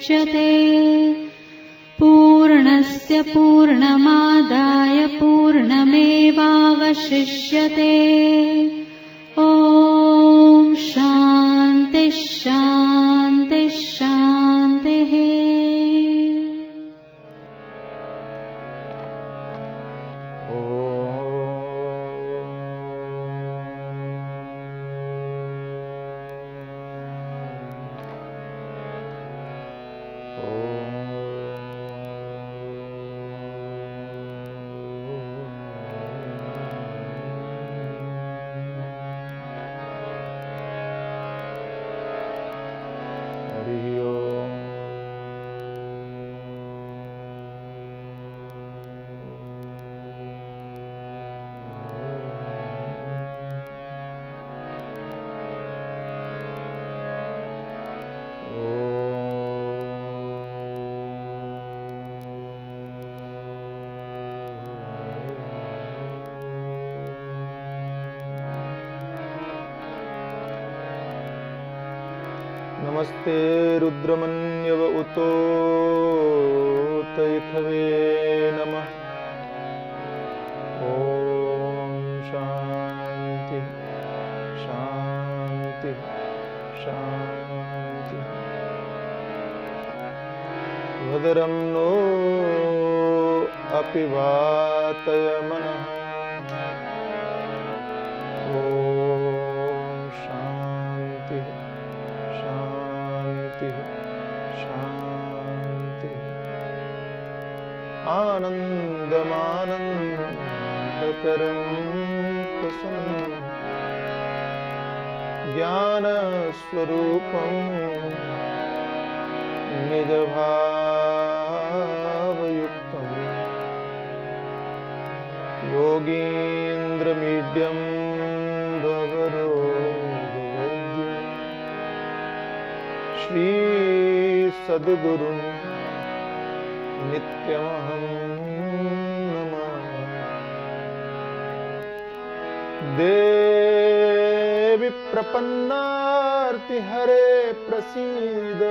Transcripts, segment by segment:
मुच्यते। पूर्णस्य पूर्णमादाय पूर्णमेवावशिष्यते। ॐ शान्ति शान्ति शान्तिः। नमस्ते रुद्रमन्यव उतोतैथवे नमः। ॐ शान्ति शान्ति शान्ति। भद्रं नो अपि वातय मनः। आनन्दमानन्दकरं प्रसन्नं ज्ञानस्वरूपं निजभावयुक्तं योगीन्द्रमीड्यं भवरोगवैद्यं श्रीसद्गुरुं नित्यमहं नमामि। देवी प्रपन्नार्तिहरे प्रसीद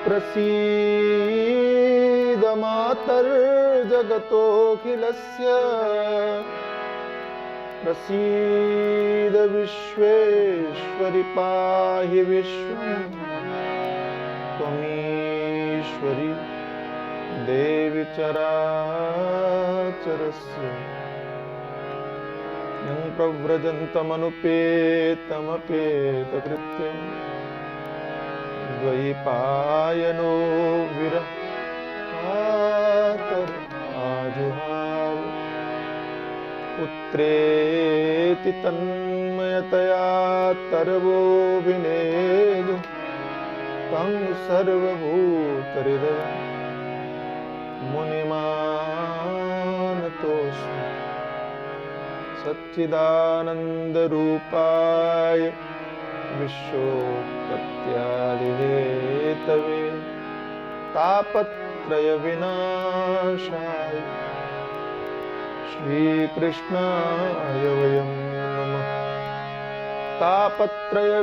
प्रसीद मातर्जगतोऽखिलस्य प्रसीद विश्वेश्वरि पाहि विश्वं त्वमीश्वरी देवी चराचरस्य यं प्रव्रजन्तमनुपेतमपेतकृत्यं द्वैपायनो विरह कातर आजुहाव पुत्रेति तन्मयतया तरवोऽभिनेदु तं सर्वभूतहृदयं मुनिमानतोऽस्मि। सच्चिदानन्दरूपाय विश्वोत्पत्त्यादिहेतवे तापत्रयविनाशाय श्रीकृष्णाय वयं नमः। तापत्रयविनाशाय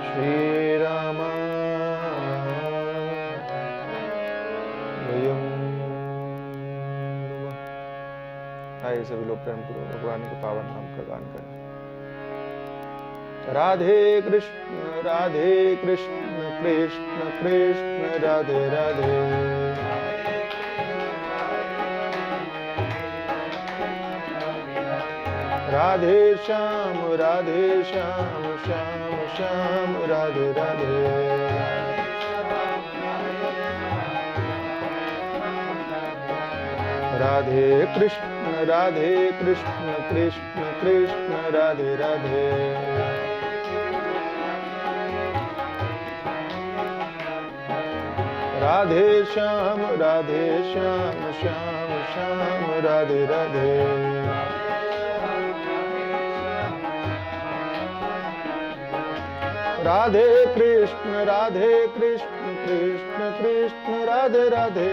श्रीरामाय वयं नमः। आइए सभी लोग प्रेम पूर्वक भगवान को पावन नाम का गान करें। राधे कृष्ण कृष्ण कृष्ण राधे राधे। राधे श्याम श्याम श्याम राधे राधे। राधे कृष्ण कृष्ण कृष्ण राधे राधे। राधे श्याम श्याम श्याम राधे राधे। राधे कृष्ण कृष्ण कृष्ण राधे राधे।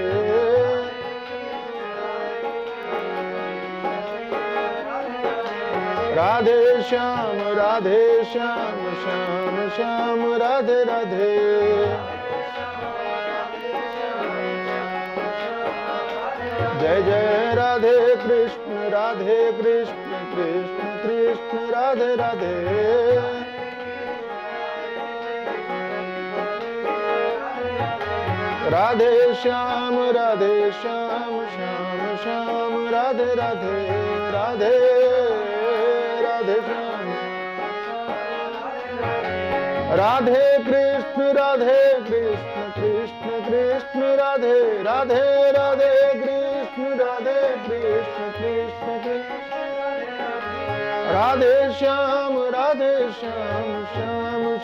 राधे श्याम श्याम श्याम राधे राधे जय जय राधे कृष्ण कृष्ण कृष्ण राधे राधे राधे श्याम श्याम श्याम राधे राधे राधे राधे श्याम राधे कृष्ण कृष्ण कृष्ण राधे राधे राधे कृष्ण कृष्ण कृष्ण राधे श्याम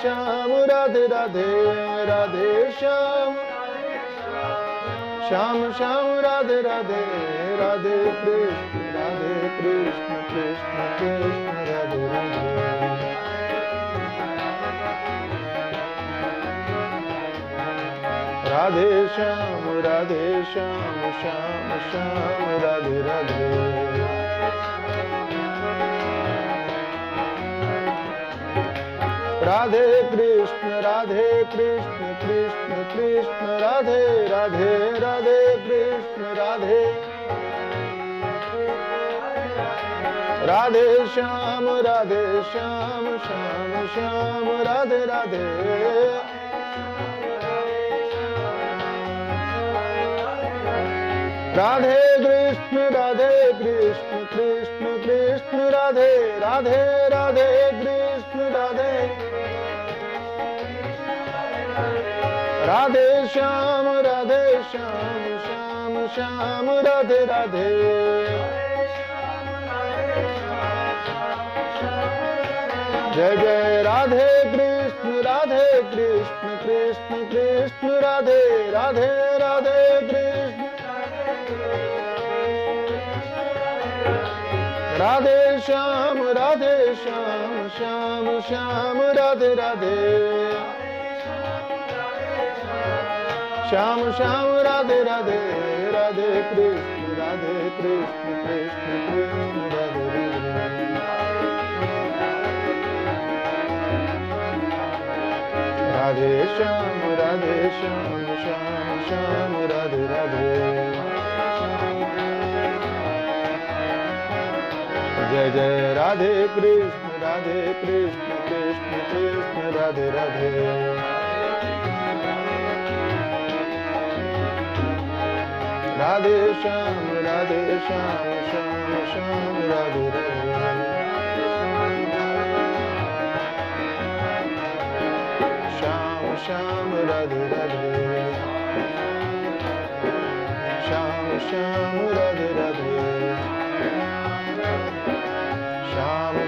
श्याम राधे राधे राधे श्याम श्याम राधे राधे राधे कृष्ण कृष्ण कृष्ण राधे राधे राधे श्याम श्याम राधे राधे राधे कृष्ण कृष्ण कृष्ण राधे राधे राधे कृष्ण राधे राधे श्याम श्याम राधे राधे राधे कृष्ण कृष्ण कृष्ण राधे राधे राधे कृष्ण राधे राधे श्याम श्याम राधे राधे जय जय राधे कृष्ण कृष्ण कृष्ण राधे राधे राधे कृष्ण राधे श्याम श्याम राधे राधे श्याम राधे राधे राधे कृष्ण कृष्ण कृष्ण राधे राधे श्याम श्याम राधे राधे जय जय राधे कृष्ण कृष्ण कृष्ण राधे राधे राधे श्याम श्याम राधे राधे श्याम राधे राधे श्याम राधे राधे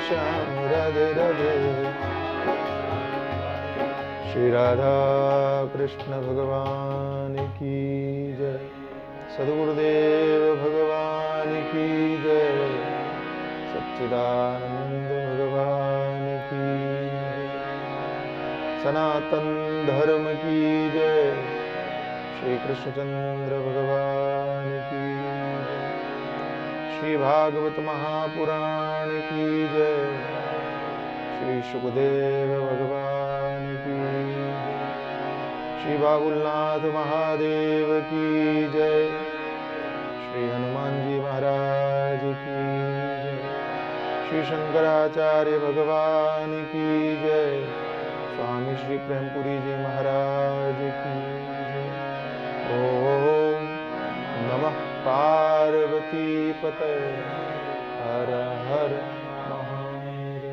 श्याम राधे राधे श्री राधा कृष्ण भगवान की जय सद्गुरुदेव भगवान की जय सच्चिदानंद भगवान की जय सनातन धर्म की जय श्री कृष्णचंद्र भगवान की जय श्री भागवत महापुराण की जय श्री सुखदेव भगवान की जय श्री बाबुलनाथ महादेव की जय श्री हनुमान जी महाराज की जय श्री शंकराचार्य भगवान की जय स्वामी श्री प्रेमपुरी जी महाराज की जय ओम नमः पार्वती पते हर हर महादेव।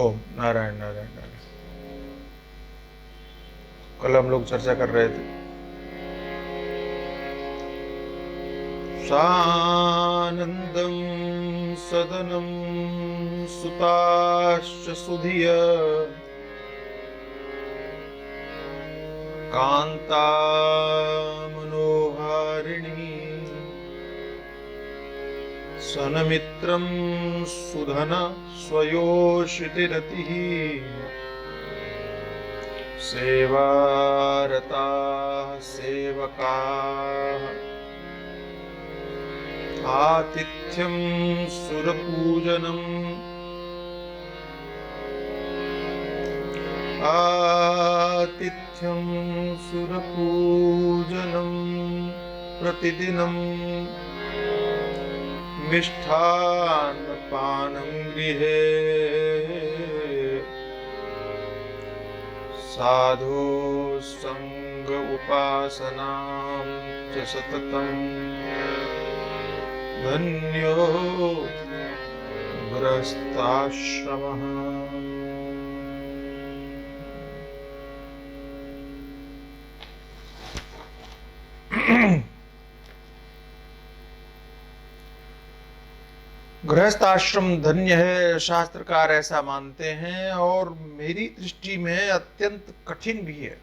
ओम नारायण नारायण नारायण। कल हम लोग चर्चा कर रहे थे सानंदं सदनं सुताश्च सुधिय कांता मनोहारिणी सनमित्रं सुधन स्वयोषितिरतिः सेवारता सेवकाः आतिथ्यं सुरपूजनम् आतिथ्यं सुरपूजनं प्रतिदिनं मिष्ठान्नपानं गृहे साधु संग उपासनां च सततं धन्यो गृहस्थाश्रमः। गृहस्थ आश्रम धन्य है, शास्त्रकार ऐसा मानते हैं, और मेरी दृष्टि में अत्यंत कठिन भी है।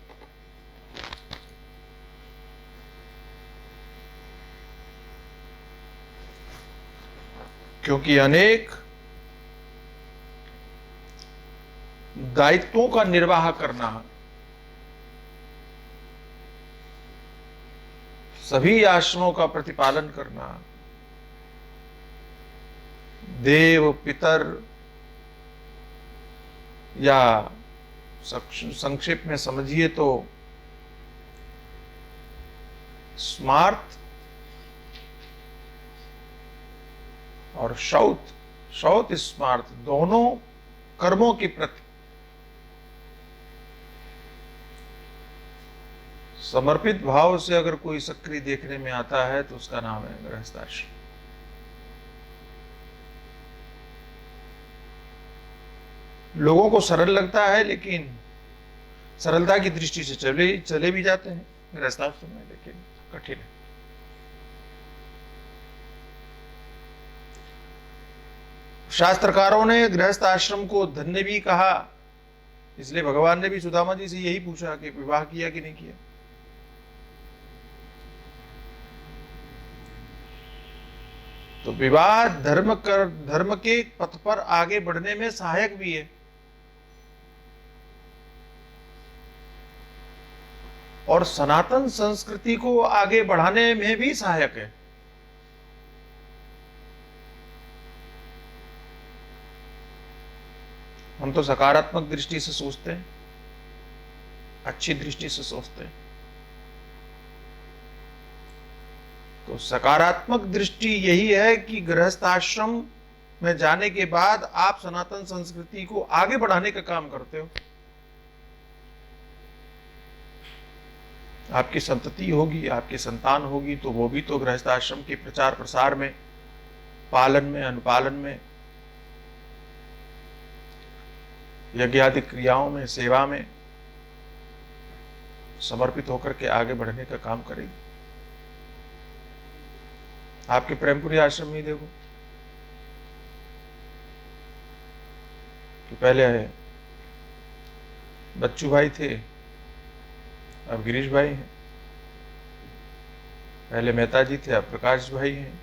क्योंकि अनेक दायित्वों का निर्वाह करना, सभी आश्रमों का प्रतिपालन करना, देव पितर या संक्षेप में समझिए तो स्मार्त और शौत स्मार्त दोनों कर्मों के प्रति समर्पित भाव से अगर कोई सक्रिय देखने में आता है तो उसका नाम है गृहस्थाश्रम। लोगों को सरल लगता है, लेकिन सरलता की दृष्टि से चले भी जाते हैं गृहस्थाश्रम में, लेकिन कठिन है। शास्त्रकारों ने गृहस्थ आश्रम को धन्य भी कहा, इसलिए भगवान ने भी सुदामा जी से यही पूछा कि विवाह किया कि नहीं किया। तो विवाह धर्म के पथ पर आगे बढ़ने में सहायक भी है, और सनातन संस्कृति को आगे बढ़ाने में भी सहायक है। हम तो सकारात्मक दृष्टि से सोचते हैं, अच्छी दृष्टि से सोचते हैं। तो सकारात्मक दृष्टि यही है कि गृहस्थ आश्रम में जाने के बाद आप सनातन संस्कृति को आगे बढ़ाने का काम करते हो। आपकी संतति होगी, आपकी संतान होगी, तो वो भी तो गृहस्थ आश्रम के प्रचार प्रसार में, पालन में, अनुपालन में, यज्ञ आदि क्रियाओं में, सेवा में समर्पित होकर के आगे बढ़ने का काम करेगी। आपके प्रेमपुरी आश्रम में देखो कि पहले बच्चू भाई थे, अब गिरीश भाई हैं। पहले मेहता जी थे, अब प्रकाश भाई हैं।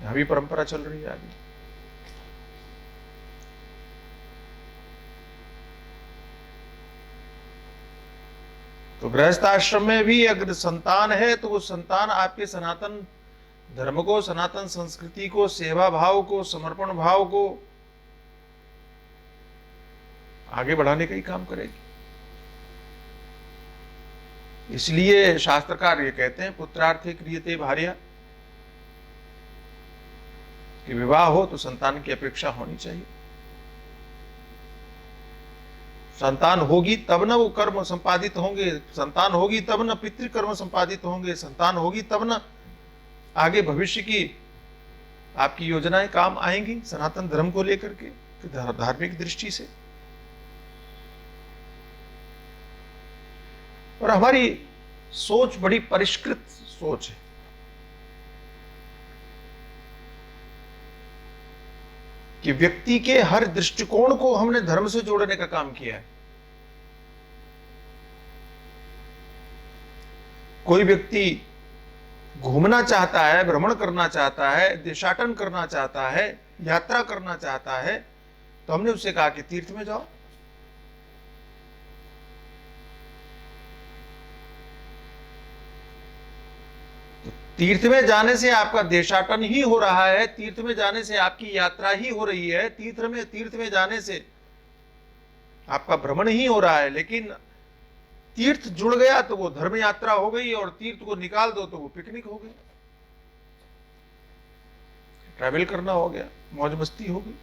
यहां भी परंपरा चल रही है आगे। तो गृहस्थ आश्रम में भी अगर संतान है तो वो संतान आपके सनातन धर्म को, सनातन संस्कृति को, सेवा भाव को, समर्पण भाव को आगे बढ़ाने का ही काम करेगी। इसलिए शास्त्रकार ये कहते हैं, पुत्रार्थे क्रियते भार्या, कि विवाह हो तो संतान की अपेक्षा होनी चाहिए। संतान होगी तब न वो कर्म संपादित होंगे, संतान होगी तब न पितृकर्म संपादित होंगे, संतान होगी तब न आगे भविष्य की आपकी योजनाएं काम आएंगी सनातन धर्म को लेकर के, धार्मिक दृष्टि से। और हमारी सोच बड़ी परिष्कृत सोच है। कि व्यक्ति के हर दृष्टिकोण को हमने धर्म से जोड़ने का काम किया है। कोई व्यक्ति घूमना चाहता है, भ्रमण करना चाहता है, देशाटन करना चाहता है, यात्रा करना चाहता है, तो हमने उससे कहा कि तीर्थ में जाओ। तो तीर्थ में जाने से आपका देशाटन ही हो रहा है, तीर्थ में जाने से आपकी यात्रा ही हो रही है, तीर्थ में जाने से आपका भ्रमण ही हो रहा है। लेकिन तीर्थ जुड़ गया तो वो धर्म यात्रा हो गई, और तीर्थ को निकाल दो तो वो पिकनिक हो गई, ट्रैवल करना हो गया, मौज मस्ती हो गई।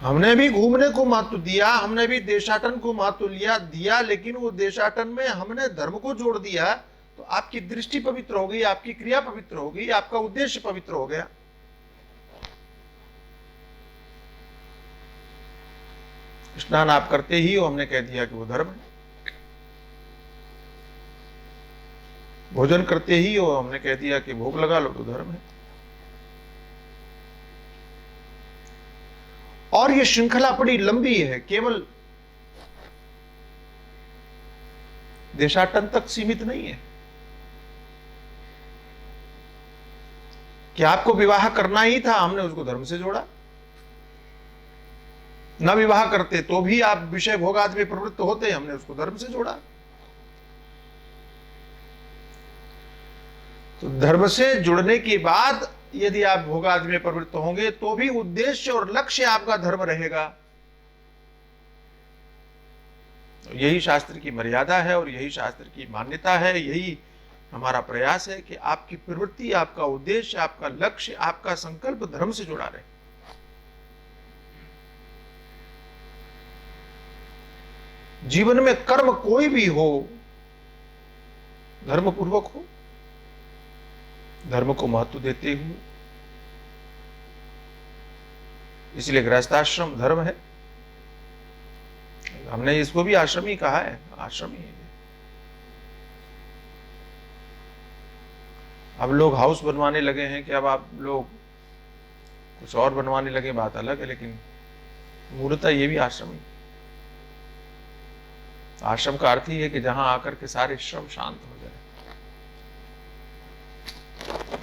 हमने भी घूमने को महत्व दिया, हमने भी देशाटन को महत्व दिया, लेकिन वो देशाटन में हमने धर्म को जोड़ दिया, तो आपकी दृष्टि पवित्र हो गई, आपकी क्रिया पवित्र हो गई, आपका उद्देश्य पवित्र हो गया। स्नान आप करते ही हो, हमने कह दिया कि वो धर्म है। भोजन करते ही हो, हमने कह दिया कि भोग लगा लो तो धर्म है। और ये श्रृंखला बड़ी लंबी है, केवल देशाटन तक सीमित नहीं है कि आपको विवाह करना ही था, हमने उसको धर्म से जोड़ा। न विवाह करते तो भी आप विषय भोगादि में प्रवृत्त होते, हमने उसको धर्म से जोड़ा। तो धर्म से जुड़ने के बाद यदि आप भोगादि में प्रवृत्त होंगे तो भी उद्देश्य और लक्ष्य आपका धर्म रहेगा। तो यही शास्त्र की मर्यादा है और यही शास्त्र की मान्यता है, यही हमारा प्रयास है कि आपकी प्रवृत्ति, आपका उद्देश्य, आपका लक्ष्य, आपका संकल्प धर्म से जुड़ा रहे। जीवन में कर्म कोई भी हो, धर्म पूर्वक हो, धर्म को महत्व देते हुए। इसलिए गृहस्थाश्रम धर्म है, हमने इसको भी आश्रम ही कहा है, आश्रम ही है। अब लोग हाउस बनवाने लगे हैं कि अब आप लोग कुछ और बनवाने लगे, बात अलग है, लेकिन मूलतः ये भी आश्रम ही। आश्रम का अर्थ ही है कि जहां आकर के सारे श्रम शांत हो जाए,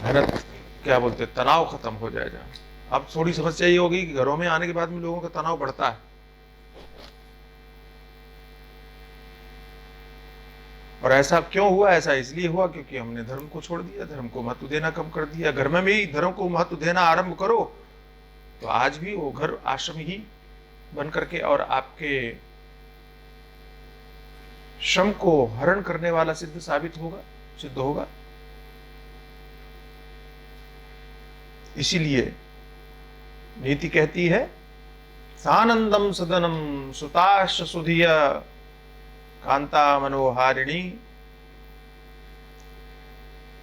मेहनत क्या बोलते, तनाव खत्म हो जाए जहां। अब थोड़ी समस्या ये होगी कि घरों में आने के बाद में लोगों का तनाव बढ़ता है, और ऐसा क्यों हुआ? ऐसा इसलिए हुआ क्योंकि हमने धर्म को छोड़ दिया, धर्म को महत्व देना कम कर दिया। घर में भी धर्म को महत्व देना आरंभ करो तो आज भी वो घर आश्रम ही बन करके और आपके श्रम को हरण करने वाला सिद्ध होगा। इसीलिए नीति कहती है, सानंदम सदनम सुताश सुधिया कांता मनोहारिणी।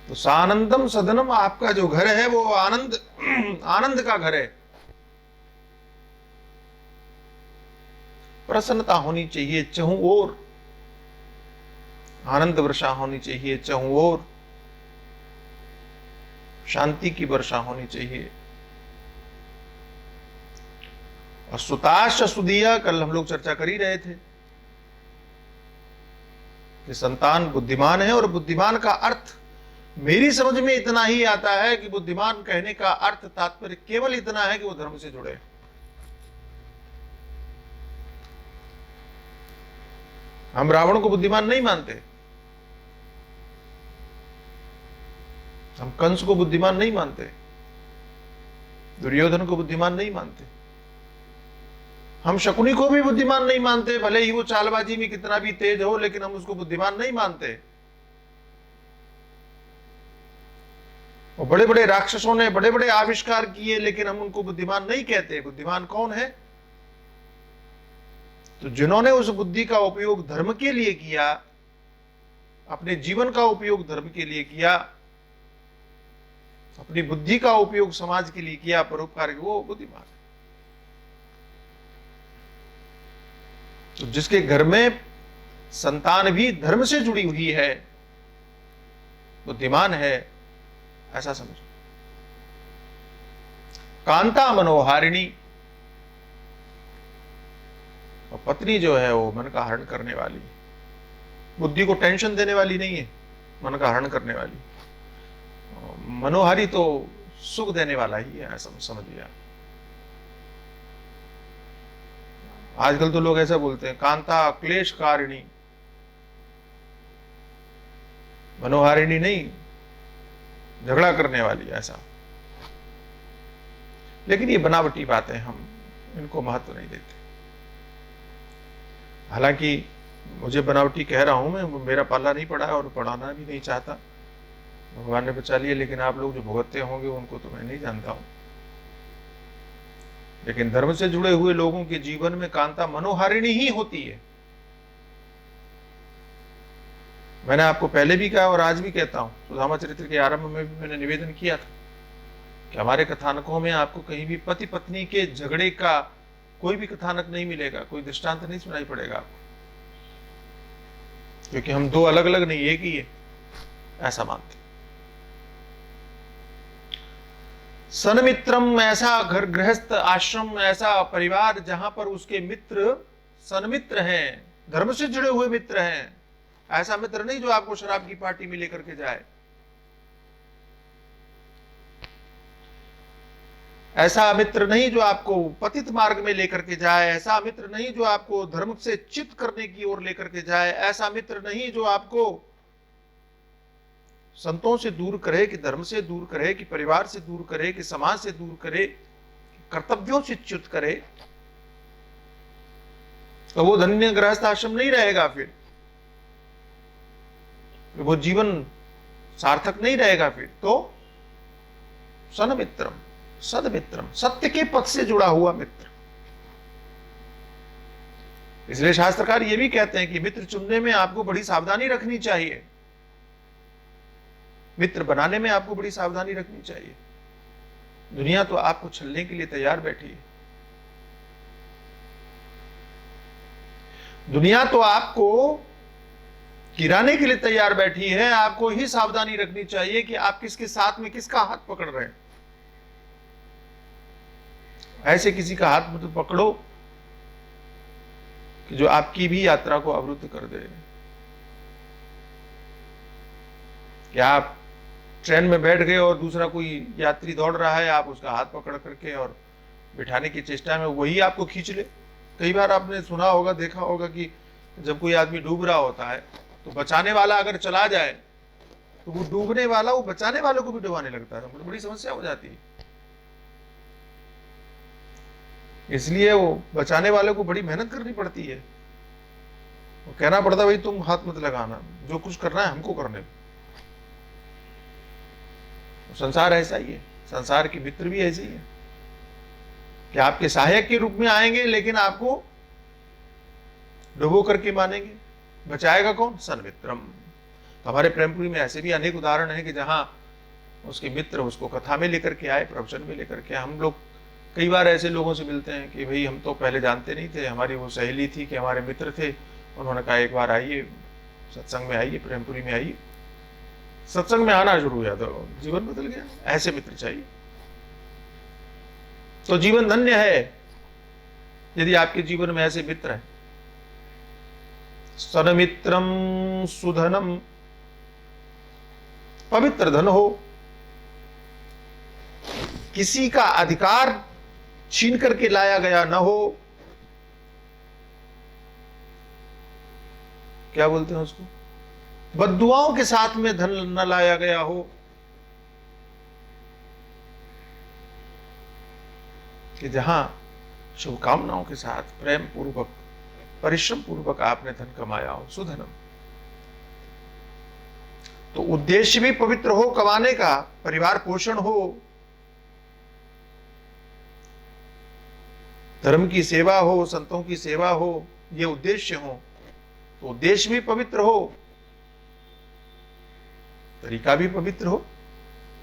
तो सानंदम सदनम, आपका जो घर है वो आनंद का घर है। प्रसन्नता होनी चाहिए चहुं ओर, आनंद वर्षा होनी चाहिए चहुं ओर, शांति की वर्षा होनी चाहिए। और सुताश सुदिया, कल हम लोग चर्चा कर ही रहे थे कि संतान बुद्धिमान है, और बुद्धिमान का अर्थ मेरी समझ में इतना ही आता है कि बुद्धिमान कहने का अर्थ, तात्पर्य केवल इतना है कि वो धर्म से जुड़े। हम रावण को बुद्धिमान नहीं मानते, हम कंस को बुद्धिमान नहीं मानते, दुर्योधन को बुद्धिमान नहीं मानते, हम शकुनी को भी बुद्धिमान नहीं मानते, भले ही वो चालबाजी में कितना भी तेज हो, लेकिन हम उसको बुद्धिमान नहीं मानते। और बड़े बड़े राक्षसों ने बड़े बड़े आविष्कार किए, लेकिन हम उनको बुद्धिमान नहीं कहते। बुद्धिमान कौन है? तो जिन्होंने उस बुद्धि का उपयोग धर्म के लिए किया, अपने जीवन का उपयोग धर्म के लिए किया, अपनी बुद्धि का उपयोग समाज के लिए किया, परोपकार, वो बुद्धिमान है। तो जिसके घर में संतान भी धर्म से जुड़ी हुई है, बुद्धिमान है, ऐसा समझो। कांता मनोहारिणी, और पत्नी जो है वो मन का हरण करने वाली, बुद्धि को टेंशन देने वाली नहीं है, मन का हरण करने वाली। मनोहारी तो सुख देने वाला ही है, ऐसा समझिए। आजकल तो लोग ऐसा बोलते हैं, कांता क्लेश कारिणी, मनोहारिणी नहीं, झगड़ा करने वाली ऐसा। लेकिन ये बनावटी बातें, हम इनको महत्व नहीं देते। हालांकि मुझे बनावटी कह रहा हूं मैं, मेरा पाला नहीं पड़ा है और पढ़ाना भी नहीं चाहता, भगवान ने बचा लिया। लेकिन आप लोग जो भुगतते होंगे उनको तो मैं नहीं जानता हूं। लेकिन धर्म से जुड़े हुए लोगों के जीवन में कांता मनोहारिणी ही होती है। मैंने आपको पहले भी कहा और आज भी कहता हूं, सुदामा चरित्र के आरंभ में भी मैंने निवेदन किया था कि हमारे कथानकों में आपको कहीं भी पति पत्नी के झगड़े का कोई भी कथानक नहीं मिलेगा, कोई दृष्टांत नहीं सुनाई पड़ेगा आपको, क्योंकि हम दो अलग अलग नहीं, एक ही है, ऐसा मानते। सन्मित्रम, ऐसा घर गृहस्थ आश्रम, ऐसा परिवार जहां पर उसके मित्र सन्मित्र हैं, धर्म से जुड़े हुए मित्र हैं। ऐसा मित्र नहीं जो आपको शराब की पार्टी में लेकर के जाए, ऐसा मित्र नहीं जो आपको पतित मार्ग में लेकर के जाए, ऐसा मित्र नहीं जो आपको धर्म से च्युत करने की ओर लेकर के जाए, ऐसा मित्र नहीं जो आपको संतों से दूर करे, कि धर्म से दूर करे, कि परिवार से दूर करे, कि समाज से दूर करे, कर्तव्यों से च्युत करे। तो वो धन्य गृहस्थ आश्रम नहीं रहेगा, फिर वो जीवन सार्थक नहीं रहेगा। फिर तो सन्मित्रम, सदमित्रम, सत्य के पथ से जुड़ा हुआ मित्र। इसलिए शास्त्रकार ये भी कहते हैं कि मित्र चुनने में आपको बड़ी सावधानी रखनी चाहिए, मित्र बनाने में आपको बड़ी सावधानी रखनी चाहिए। दुनिया तो आपको छलने के लिए तैयार बैठी है, दुनिया तो आपको गिराने के लिए तैयार बैठी है। आपको ही सावधानी रखनी चाहिए कि आप किसके साथ में किसका हाथ पकड़ रहे हैं। ऐसे किसी का हाथ मत पकड़ो कि जो आपकी भी यात्रा को अवरुद्ध कर दे। क्या आप ट्रेन में बैठ गए और दूसरा कोई यात्री दौड़ रहा है, आप उसका हाथ पकड़ करके और बिठाने की चेष्टा में वही आपको खींच ले। कई बार आपने सुना होगा, देखा होगा कि जब कोई आदमी डूब रहा होता है तो बचाने वाला अगर चला जाए तो वो डूबने वाला वो बचाने वालों को भी डुबाने लगता है, तो बड़ी समस्या हो जाती है। इसलिए वो बचाने वाले को बड़ी मेहनत करनी पड़ती है, वो कहना पड़ता है भाई तुम हाथ मत लगाना, जो कुछ करना है हमको करने दो। संसार ऐसा ही है, संसार के मित्र भी ऐसे ही है कि आपके सहायक के रूप में आएंगे लेकिन आपको डुबो करके मानेंगे। बचाएगा कौन? सन्मित्रम। तो हमारे प्रेमपुरी में ऐसे भी अनेक उदाहरण हैं कि जहां उसके मित्र उसको कथा में लेकर के आए, प्रवचन में लेकर के। हम लोग कई बार ऐसे लोगों से मिलते हैं कि भाई हम तो पहले जानते नहीं थे, हमारी वो सहेली थी कि हमारे मित्र थे, उन्होंने कहा एक बार आइए सत्संग में, आइए प्रेमपुरी में आइए। सत्संग में आना शुरू हुआ तो जीवन बदल गया। ऐसे मित्र चाहिए तो जीवन धन्य है यदि आपके जीवन में ऐसे मित्र हैं। सन्मित्रम सुधनम, पवित्र धन हो, किसी का अधिकार छीन करके लाया गया न हो। क्या बोलते हैं उसको? बद्दुआओं के साथ में धन न लाया गया हो। कि जहां शुभकामनाओं के साथ प्रेम पूर्वक परिश्रम पूर्वक आपने धन कमाया हो, सुधनम। तो उद्देश्य भी पवित्र हो कमाने का, परिवार पोषण हो, धर्म की सेवा हो, संतों की सेवा हो, ये उद्देश्य हो। तो उद्देश्य भी पवित्र हो, तरीका भी पवित्र हो,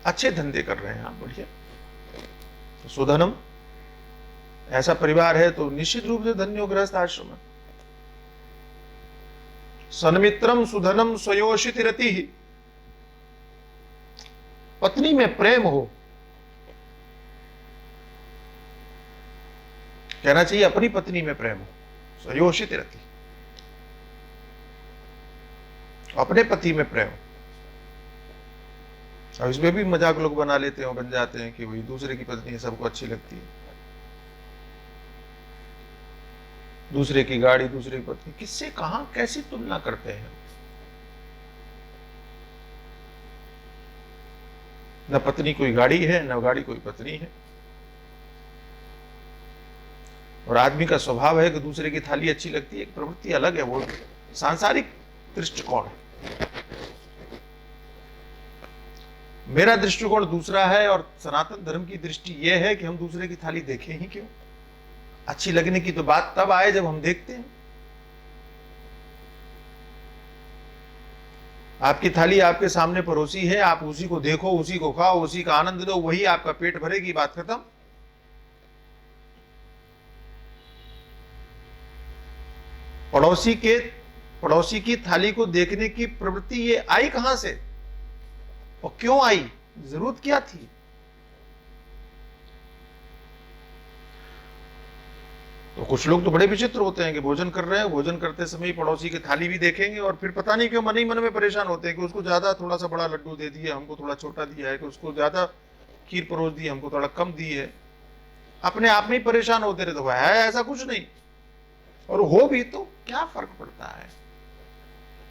अच्छे धंधे कर रहे हैं आप, बढ़िया। तो सुधनम, ऐसा परिवार है तो निश्चित रूप से धन्यो गृहस्थ आश्रम है। सन्मित्रम सुधनम स्वयोषित रति, पत्नी में प्रेम हो। कहना चाहिए अपनी पत्नी में प्रेम हो, स्वयोषित रति, अपने पति में प्रेम। और इसमें भी मजाक लोग बना लेते हैं, बन जाते हैं कि वही दूसरे की पत्नी सबको अच्छी लगती है, दूसरे की गाड़ी, दूसरे की पत्नी। किससे कहां कैसी तुलना करते हैं? न पत्नी कोई गाड़ी है, न गाड़ी कोई पत्नी है। और आदमी का स्वभाव है कि दूसरे की थाली अच्छी लगती है, एक प्रवृत्ति अलग है, वो सांसारिक दृष्टिकोण है। मेरा दृष्टिकोण दूसरा है, और सनातन धर्म की दृष्टि यह है कि हम दूसरे की थाली देखें ही क्यों। अच्छी लगने की तो बात तब आए जब हम देखते हैं। आपकी थाली आपके सामने परोसी है, आप उसी को देखो, उसी को खाओ, उसी का आनंद लो, वही आपका पेट भरेगी, बात खत्म। पड़ोसी की थाली को देखने की प्रवृत्ति ये आई कहां से और क्यों आई, जरूरत क्या थी? तो कुछ लोग तो बड़े विचित्र होते हैं कि भोजन कर रहे हैं, भोजन करते समय पड़ोसी की थाली भी देखेंगे और फिर पता नहीं क्यों मन ही मन में परेशान होते हैं कि उसको ज्यादा थोड़ा सा बड़ा लड्डू दे दिया, हमको थोड़ा छोटा दिया है, कि उसको ज्यादा खीर परोस दी, हमको थोड़ा कम दी है। अपने आप में ही परेशान होते रहते। तो है ऐसा कुछ नहीं, और हो भी तो क्या फर्क पड़ता है,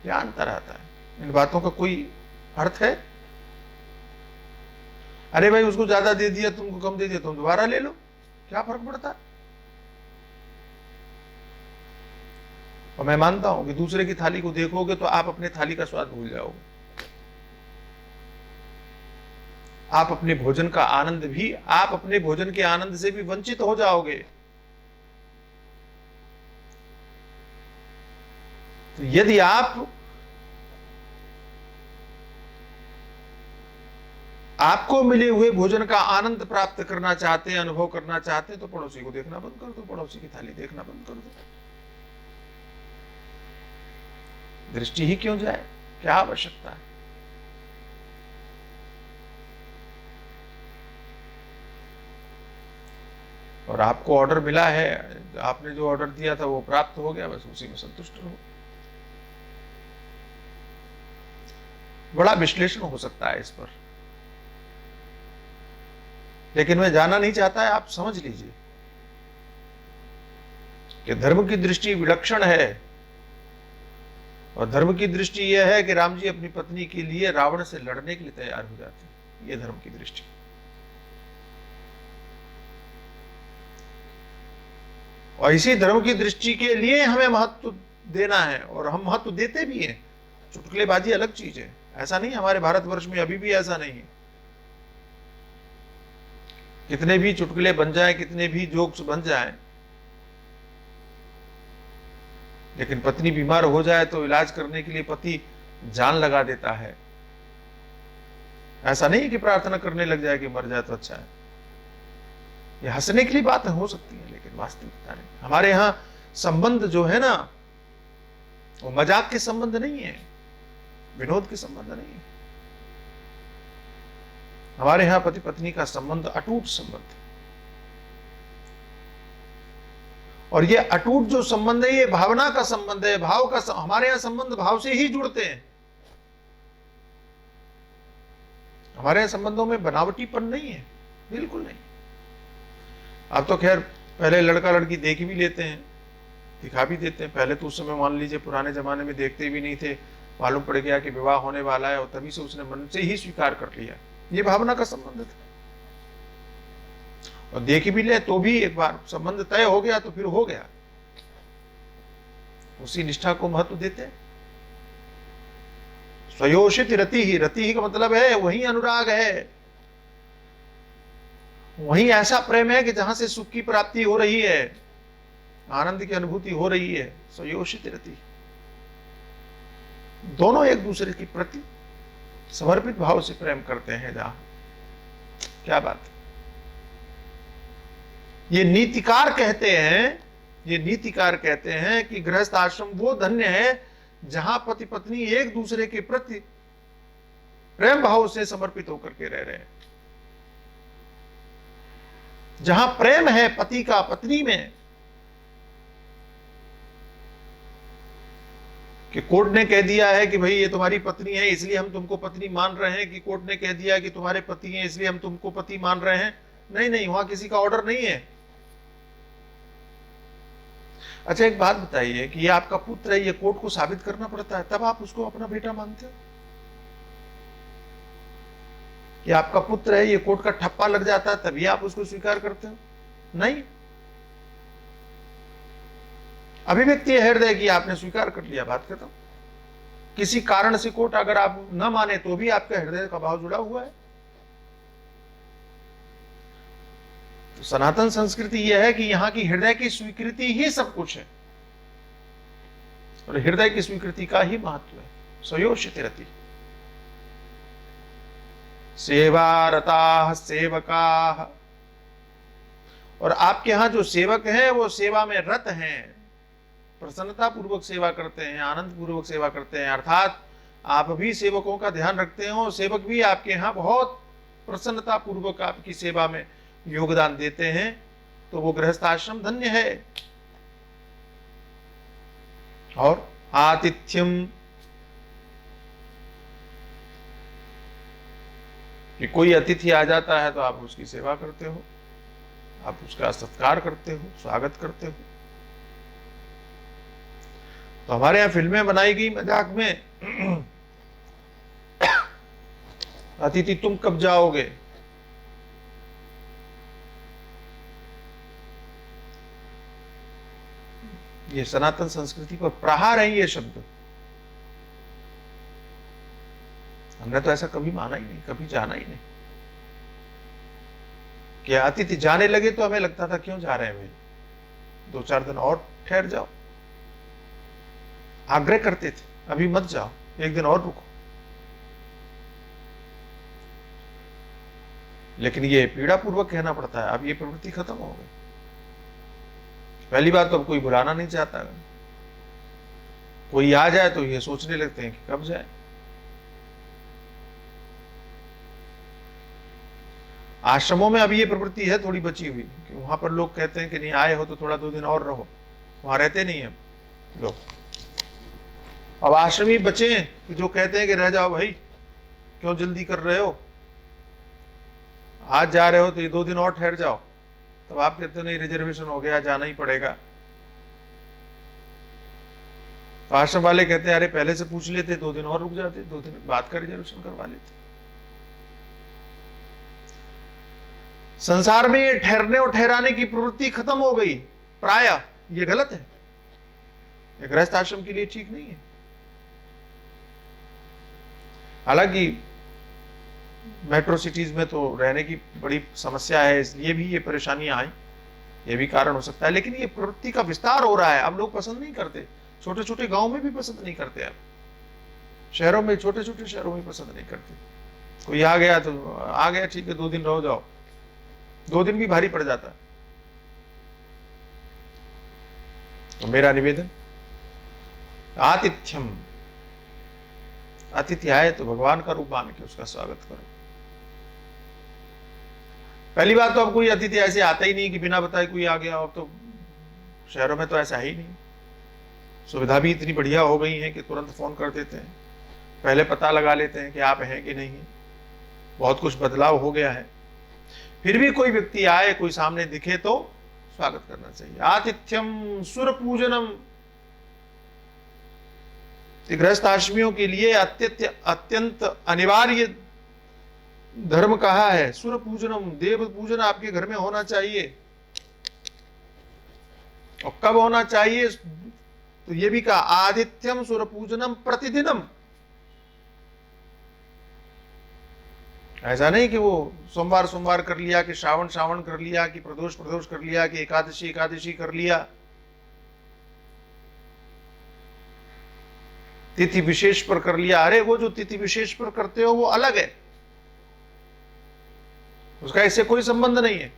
क्या अंतर आता है? इन बातों का कोई अर्थ है? अरे भाई उसको ज्यादा दे दिया, तुमको कम दे दिया, तुम दोबारा ले लो, क्या फर्क पड़ता है? और मैं मानता हूं कि दूसरे की थाली को देखोगे तो आप अपने थाली का स्वाद भूल जाओगे। आप अपने भोजन का आनंद भी, आप अपने भोजन के आनंद से भी वंचित हो जाओगे। तो यदि आपको मिले हुए भोजन का आनंद प्राप्त करना चाहते हैं, अनुभव करना चाहते हैं, तो पड़ोसी को देखना बंद कर दो, पड़ोसी की थाली देखना बंद कर दो। दृष्टि ही क्यों जाए, क्या आवश्यकता है? और आपको ऑर्डर मिला है, आपने जो ऑर्डर दिया था वो प्राप्त हो गया, बस उसी में संतुष्ट रहो। बड़ा विश्लेषण हो सकता है इस पर, लेकिन मैं जाना नहीं चाहता है। आप समझ लीजिए कि धर्म की दृष्टि विलक्षण है, और धर्म की दृष्टि यह है कि राम जी अपनी पत्नी के लिए रावण से लड़ने के लिए तैयार हो जाते हैं। यह धर्म की दृष्टि। और इसी धर्म की दृष्टि के लिए हमें महत्व देना है, और हम महत्व देते भी हैं। चुटकुलेबाजी अलग चीज है, ऐसा नहीं, हमारे भारतवर्ष में अभी भी ऐसा नहीं है। कितने भी चुटकुले बन जाएं, कितने भी जोक्स बन जाएं, लेकिन पत्नी बीमार हो जाए तो इलाज करने के लिए पति जान लगा देता है। ऐसा नहीं कि प्रार्थना करने लग जाए कि मर जाए तो अच्छा है। ये हंसने के लिए बातें हो सकती है, लेकिन वास्तविकता नहीं। हमारे यहां संबंध जो है ना, वो मजाक के संबंध नहीं है, विनोद के संबंध नहीं है। हमारे यहां पति पत्नी का संबंध अटूट संबंध है, और ये अटूट जो संबंध है ये भावना का संबंध है, भाव का। हमारे यहां संबंध भाव से ही जुड़ते हैं। हमारे यहां संबंधों में बनावटीपन नहीं है, बिल्कुल नहीं। अब तो खैर पहले लड़का लड़की देख भी लेते हैं, दिखा भी देते हैं। पहले तो उस समय मान लीजिए पुराने जमाने में देखते भी नहीं थे, मालूम पड़ गया कि विवाह होने वाला है और तभी से उसने मन से ही स्वीकार कर लिया। ये भावना का संबंध था। और देख भी ले तो भी एक बार संबंध तय हो गया तो फिर हो गया, उसी निष्ठा को महत्व देते हैं। स्वयोषित रति ही का मतलब है वही अनुराग है, वही ऐसा प्रेम है कि जहां से सुख की प्राप्ति हो रही है, आनंद की अनुभूति हो रही है। स्वयोषित रति, दोनों एक दूसरे के प्रति समर्पित भाव से प्रेम करते हैं। जहां क्या बात है। ये नीतिकार कहते हैं, ये नीतिकार कहते हैं कि गृहस्थ आश्रम वो धन्य है जहां पति पत्नी एक दूसरे के प्रति प्रेम भाव से समर्पित होकर के रह रहे हैं। जहां प्रेम है पति का पत्नी में, कि कोर्ट ने कह दिया है कि भाई ये तुम्हारी पत्नी है इसलिए हम तुमको पत्नी मान रहे हैं, कि कोर्ट ने कह दिया कि तुम्हारे पति हैं इसलिए हम तुमको पति मान रहे हैं। नहीं नहीं, वहां किसी का ऑर्डर नहीं है। अच्छा एक बात बताइए कि ये आपका पुत्र है, ये कोर्ट को साबित करना पड़ता है तब आप उसको अपना बेटा मानते हो? कि आपका पुत्र है, ये कोर्ट का ठप्पा लग जाता है तभी आप उसको स्वीकार करते हो? नहीं, अभिव्यक्ति है हृदय की, आपने स्वीकार कर लिया, बात खत्म। किसी कारण से कोर्ट अगर आप न माने तो भी आपका हृदय का भाव जुड़ा हुआ है। तो सनातन संस्कृति यह है कि यहां की हृदय की स्वीकृति ही सब कुछ है, और हृदय की स्वीकृति का ही महत्व है। स्वयोषित रति सेवारता सेवका, और आपके यहां जो सेवक हैं वो सेवा में रत हैं, प्रसन्नता पूर्वक सेवा करते हैं, आनंद पूर्वक सेवा करते हैं। अर्थात आप भी सेवकों का ध्यान रखते हो, सेवक भी आपके यहां बहुत प्रसन्नता पूर्वक आपकी सेवा में योगदान देते हैं, तो वो गृहस्थाश्रम धन्य है। और आतिथ्यम, कि कोई अतिथि आ जाता है तो आप उसकी सेवा करते हो, आप उसका सत्कार करते हो, स्वागत करते हो। तो हमारे यहां फिल्में बनाई गई मजाक में, अतिथि तुम कब जाओगे, ये सनातन संस्कृति पर प्रहार है ये शब्द। हमने तो ऐसा कभी माना ही नहीं, कभी जाना ही नहीं। कि अतिथि जाने लगे तो हमें लगता था क्यों जा रहे हैं भाई, 2-4 दिन और ठहर जाओ, आग्रह करते थे, अभी मत जाओ, 1 दिन और रुको। लेकिन ये पीड़ा पूर्वक कहना पड़ता है, अब ये प्रवृत्ति खत्म हो गई। पहली बात तो अब कोई बुलाना नहीं चाहता, कोई आ जाए तो ये सोचने लगते हैं कि कब जाए। आश्रमों में अभी ये प्रवृत्ति है थोड़ी बची हुई, कि वहां पर लोग कहते हैं कि नहीं आए हो तो थोड़ा 2 दिन और रहो, वहां रहते नहीं है लोग। अब आश्रमी बचे जो कहते हैं कि रह जाओ भाई, क्यों जल्दी कर रहे हो, आज जा रहे हो तो ये 2 दिन और ठहर जाओ। तब आप कहते हो नहीं रिजर्वेशन हो गया, जाना ही पड़ेगा। तो आश्रम वाले कहते हैं अरे पहले से पूछ लेते, 2 दिन और रुक जाते, 2 दिन बाद का रिजर्वेशन करवा लेते। संसार में ये ठहरने और ठहराने की प्रवृत्ति खत्म हो गई प्राय। ये गलत है, ये गृहस्थ आश्रम के लिए ठीक नहीं है। हालांकि मेट्रो सिटीज में तो रहने की बड़ी समस्या है, इसलिए भी ये परेशानियां आई, ये भी कारण हो सकता है। लेकिन ये प्रवृत्ति का विस्तार हो रहा है, अब लोग पसंद नहीं करते, छोटे छोटे गांव में भी पसंद नहीं करते, अब शहरों में, छोटे छोटे शहरों में पसंद नहीं करते। कोई आ गया तो आ गया, ठीक है 2 दिन रहो जाओ, 2 दिन भी भारी पड़ जाता है। तो मेरा निवेदन, आतिथ्यम, अतिथि आए तो भगवान का रूप मान के उसका स्वागत करो। पहली बात तो अब कोई अतिथि ऐसे आता ही नहीं कि बिना बताए कोई आ गया। अब तो शहरों में तो ऐसा ही नहीं, सुविधा भी इतनी बढ़िया हो गई है कि तुरंत फोन कर देते हैं, पहले पता लगा लेते हैं कि आप हैं कि नहीं। बहुत कुछ बदलाव हो गया है। फिर भी कोई व्यक्ति आए, कोई सामने दिखे तो स्वागत करना चाहिए। आतिथ्यम सुर पूजनम, गृहस्थ आश्रमियों के लिए अत्यंत अनिवार्य धर्म कहा है। सुर पूजनम, देव पूजन आपके घर में होना चाहिए। और कब होना चाहिए तो ये भी कहा, आदित्यम सुर पूजनम प्रतिदिनम। ऐसा नहीं कि वो सोमवार सोमवार कर लिया, कि श्रावण श्रावण कर लिया, कि प्रदोष प्रदोष कर लिया, कि एकादशी एकादशी कर लिया, तिथि विशेष पर कर लिया। अरे वो जो तिथि विशेष पर करते हो वो अलग है, उसका इससे कोई संबंध नहीं है।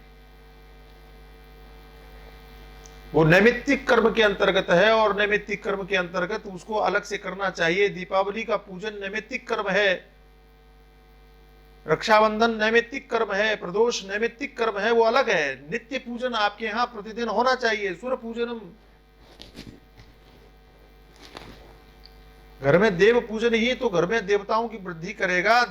वो नैमित्तिक कर्म के अंतर्गत है, और नैमित्तिक कर्म के अंतर्गत उसको अलग से करना चाहिए। दीपावली का पूजन नैमित्तिक कर्म है, रक्षाबंधन नैमित्तिक कर्म है, प्रदोष नैमित्तिक कर्म है, वो अलग है। नित्य पूजन आपके यहां प्रतिदिन होना चाहिए। सुर पूजनम, घर में देव पूजन ही तो घर में देवताओं की वृद्धि करेगा,